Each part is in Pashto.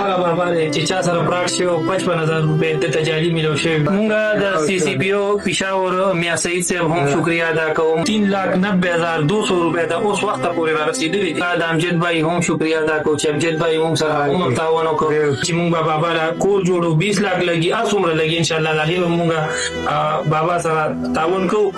هغه بابا دی چې چا سره فراډ شوی او 55,000 روپۍ دته جعلي میلاو شوي. مونږ د سی سی پی او پېښور میاں سعید صاحب هم شکریه ادا کوم. 3,90,200 روپۍ ته اوس وخته پورې را رسېدلي دي. د امجد بھائی هم شکریه ادا کوم چې امجد بھائی هم سره هم تعاون وکړو چې مونږ به بابا له کور جوړو. 20 لک لګي هر څومره لګي انشاءالله د هغې به مونږ بابا سره تعاون کوو.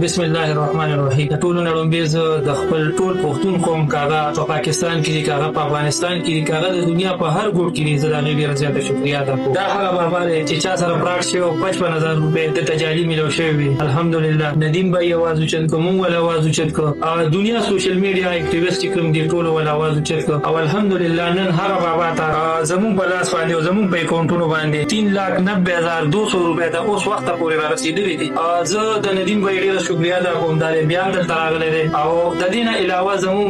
بسم الله الرحمن الرحیم. د ټولو نه لومړی زه د خپل ټول پښتون قوم که هغه په پاکستان کې دي که هغه په افغانستان کې دي که هغه د دنیا په هر ګوټ کې دي زه د هغې ډېره زیاته شکریه ادا کوم. دا هغه بابا دی چې چا سره فراډ شوی او 55,000 روپۍ دته جعلي میلاو شوی وي. الحمدلله ندیم بھائی اواز اوچت کړو، مونږ ول اواز اوچت کړو، دنیا سوشل میډیا اکټیویسټ چې کوم دي ټولو ول اواز اوچت کړو او الحمدلله نن هغه بابا ته زمونږ په لاس باندې او زمونږ په اکاونټونو باندې 3,90,200 روپۍ ته اوس وخته پورې را رسېدلي دي. زه د ندیم بھائی ډېره شکریه ادا کوم. دا بیا دلته راغلی دی او د دې نه علاوه زمونږ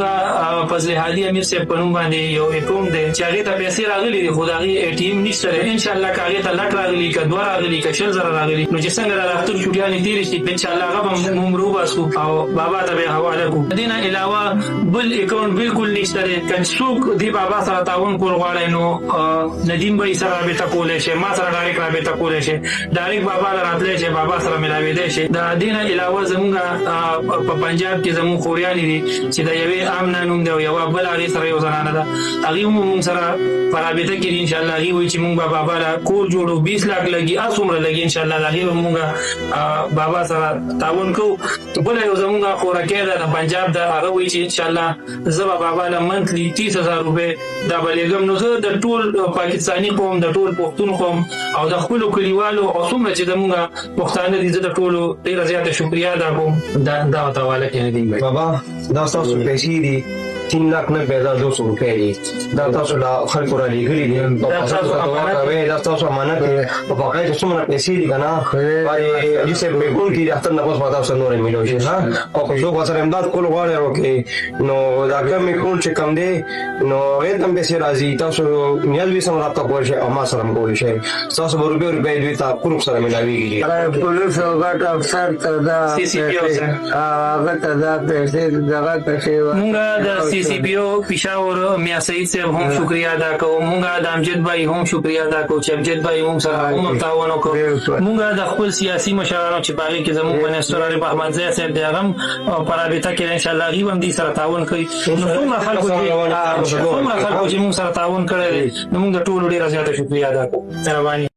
فضل هادي امیر صاحب په نوم باندې یو اکاونټ دی چې هغې ته پیسې راغلي دي خو د هغې اے ټي ایم نشته دی. انشاءالله که هغې ته لک راغلي که 2 راغلي که 20,000 راغلي نو چې څنګه د اختر چوټیانې تېرې شي انشاءالله هغه به موږ وباسو او بابا ته به یې حواله کړو. د دې نه علاوه بل اکاونټ بالکل نشته دی. که څوک دې بابا سره تعاون کول غواړئ نو ندیم بھائی سره رابطه کولی شي، ما سره ډایرکټ رابطه کولی شي، ډایرکټ بابا له راتلی شي، بابا سره ملاوېدی شي. د دې نه علاوه زمونږ په پنجاب کې زمونږ خوریانې دي چې د یوې آمنه نوم دی او یوه بل هغې سره یو زنانه ده هغې هم مونږ سره په رابطه کې دي. انشاءالله هغې وایي چې مونږ به بابا له کور جوړو. 20 لک لګي هر څومره لګي انشاءالله د هغې به مونږ بابا سره تعاون کوو. بله یو زمونږ خورکۍ ده د پنجاب ده هغه وایي چې انشاءالله زه به بابا له منتلي 30,000 روپۍ دا به لېږم. نو زه د ټول پاکستاني قوم د ټول پښتون قوم او د خپلو کلیوالو او څومره چې زمونږ پښتانه دي زه د ټولو ډېره زیاته شکریه ادا کوم. دا ورته حواله کړې ندیم بھائی. بابا دا ستاسو پیسې دي 3,90,200 روپۍ دي. دا تاسو له خلکو را لېږلي دي. دا ستاسو امانت دی. په واقع کې څومره پیسې دي که نه حاجي صاحب میکون کې د اختر نه پس به تاسو نورې میلاو شي او که څوک ورسره امداد کول غواړئ وکړي نو دا کوم میکون چې کوم دی نو هغې ته هم پیسې راځي. تاسو نیازبي سم رابطه کولی شئ او ما سره هم کولی شئ. ستاسو به روپۍ دوی ته پروف سره میلاوېږي. پولیسو ګټ افسر ته دا هغه ته دا پیسې دغه پیسې مونږ د سی سی پی او پېښور میاں سعید صاحب هم شکریه ادا کوو. مونږ د امجد بھائی هم شکریه ادا کوو چې امجد بھائی مونږ سره هم تعاون وکړو. مونږ د خپل سیاسي مشرانو چې په هغې کې زمونږ منسټر عارف احمدزی صاحب دی هغه هم په رابطه کې دی انشاءالله هغوی به هم دې سره تعاون کوي. نو څومره خلکو چې مونږ سره تعاون کړی دی نو مونږ د ټولو ډېره زیاته شکریه ادا کوو. مهرباني.